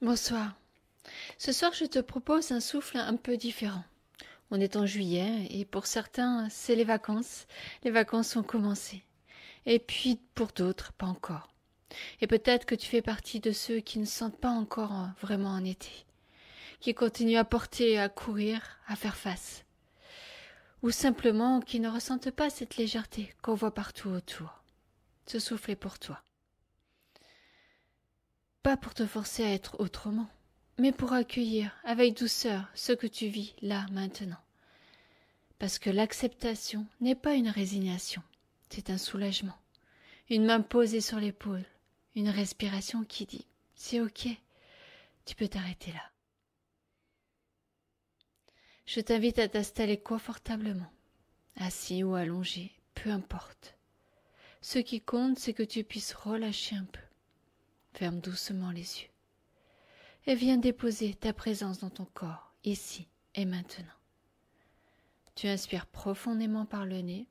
Bonsoir. Ce soir, je te propose un souffle un peu différent. On est en juillet et pour certains, c'est les vacances. Les vacances ont commencé. Et puis pour d'autres, pas encore. Et peut-être que tu fais partie de ceux qui ne sentent pas encore vraiment en été, qui continuent à porter, à courir, à faire face. Ou simplement qui ne ressentent pas cette légèreté qu'on voit partout autour. Ce souffle est pour toi. Pas pour te forcer à être autrement, mais pour accueillir avec douceur ce que tu vis là maintenant. Parce que l'acceptation n'est pas une résignation, c'est un soulagement. Une main posée sur l'épaule, une respiration qui dit « c'est ok, tu peux t'arrêter là ». Je t'invite à t'installer confortablement, assis ou allongé, peu importe. Ce qui compte, c'est que tu puisses relâcher un peu. Ferme doucement les yeux et viens déposer ta présence dans ton corps, ici et maintenant. Tu inspires profondément par le nez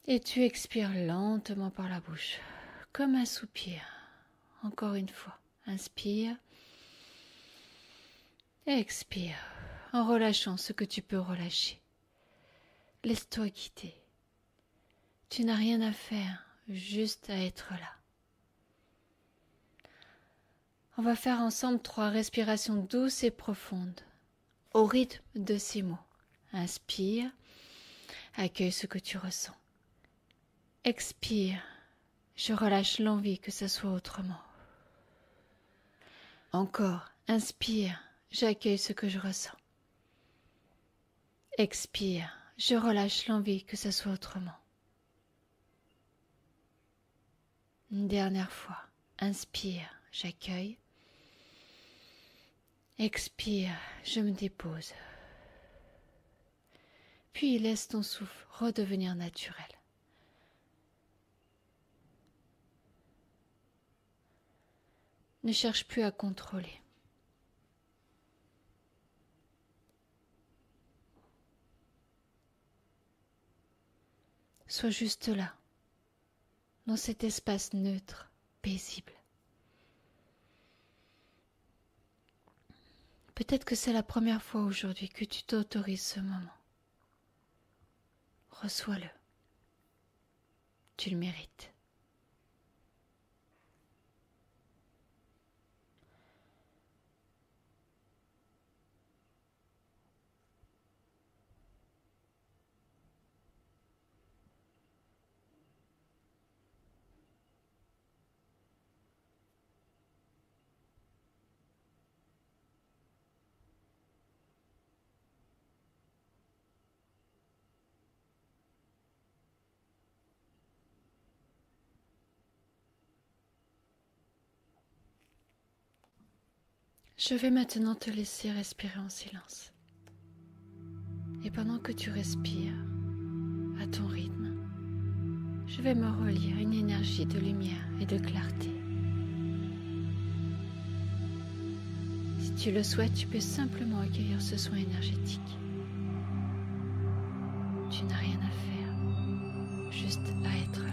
et tu expires lentement par la bouche, comme un soupir. Encore une fois, inspire et expire en relâchant ce que tu peux relâcher. Laisse-toi guider. Tu n'as rien à faire, juste à être là. On va faire ensemble 3 respirations douces et profondes, au rythme de ces mots. Inspire, accueille ce que tu ressens. Expire, je relâche l'envie que ça soit autrement. Encore, inspire, j'accueille ce que je ressens. Expire, je relâche l'envie que ça soit autrement. Une dernière fois, inspire, j'accueille. Expire, je me dépose. Puis laisse ton souffle redevenir naturel. Ne cherche plus à contrôler. Sois juste là, dans cet espace neutre, paisible. Peut-être que c'est la première fois aujourd'hui que tu t'autorises ce moment. Reçois-le. Tu le mérites. Je vais maintenant te laisser respirer en silence. Et pendant que tu respires, à ton rythme, je vais me relire une énergie de lumière et de clarté. Si tu le souhaites, tu peux simplement accueillir ce soin énergétique. Tu n'as rien à faire, juste à être là.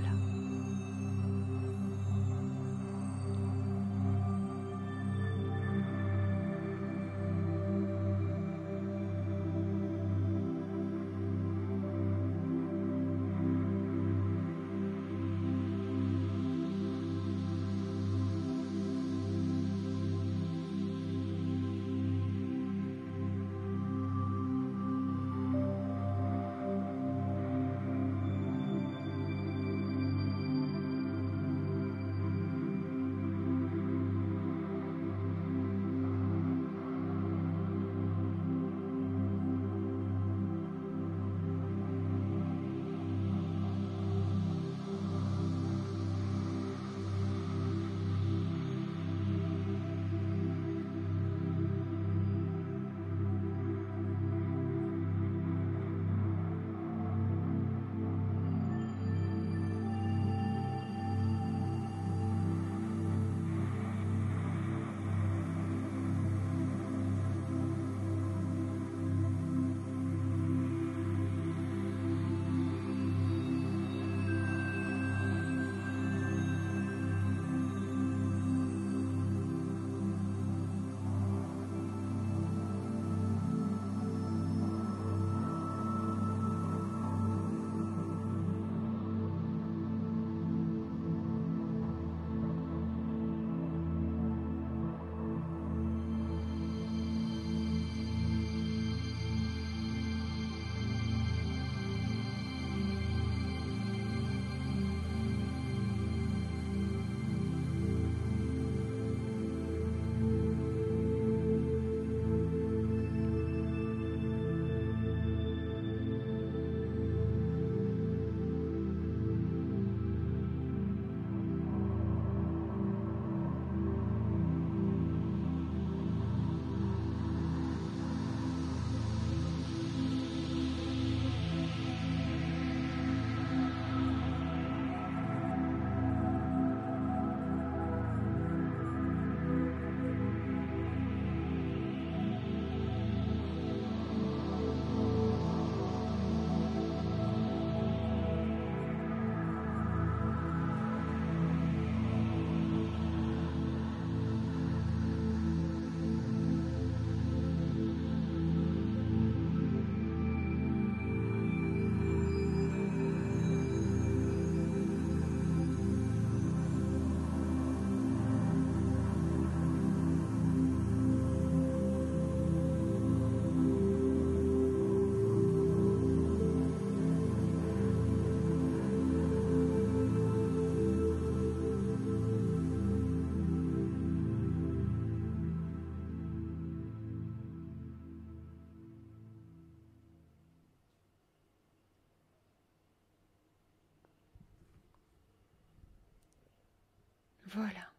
Voilà.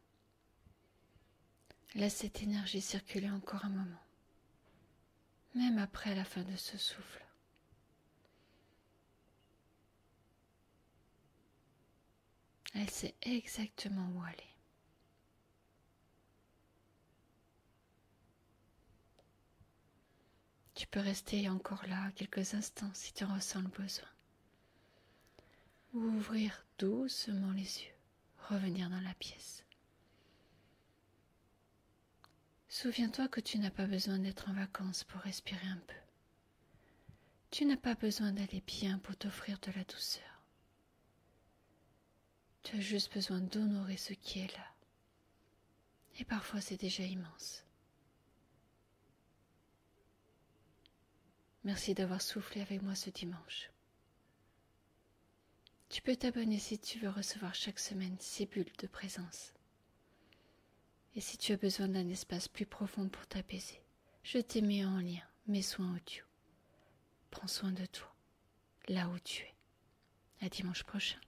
Laisse cette énergie circuler encore un moment, même après la fin de ce souffle. Elle sait exactement où aller. Tu peux rester encore là quelques instants si tu en ressens le besoin. Ou ouvrir doucement les yeux, revenir dans la pièce. Souviens-toi que tu n'as pas besoin d'être en vacances pour respirer un peu. Tu n'as pas besoin d'aller bien pour t'offrir de la douceur. Tu as juste besoin d'honorer ce qui est là. Et parfois c'est déjà immense. Merci d'avoir soufflé avec moi ce dimanche. Tu peux t'abonner si tu veux recevoir chaque semaine 6 bulles de présence. Et si tu as besoin d'un espace plus profond pour t'apaiser, je t'ai mis en lien mes soins audio. Prends soin de toi, là où tu es. À dimanche prochain.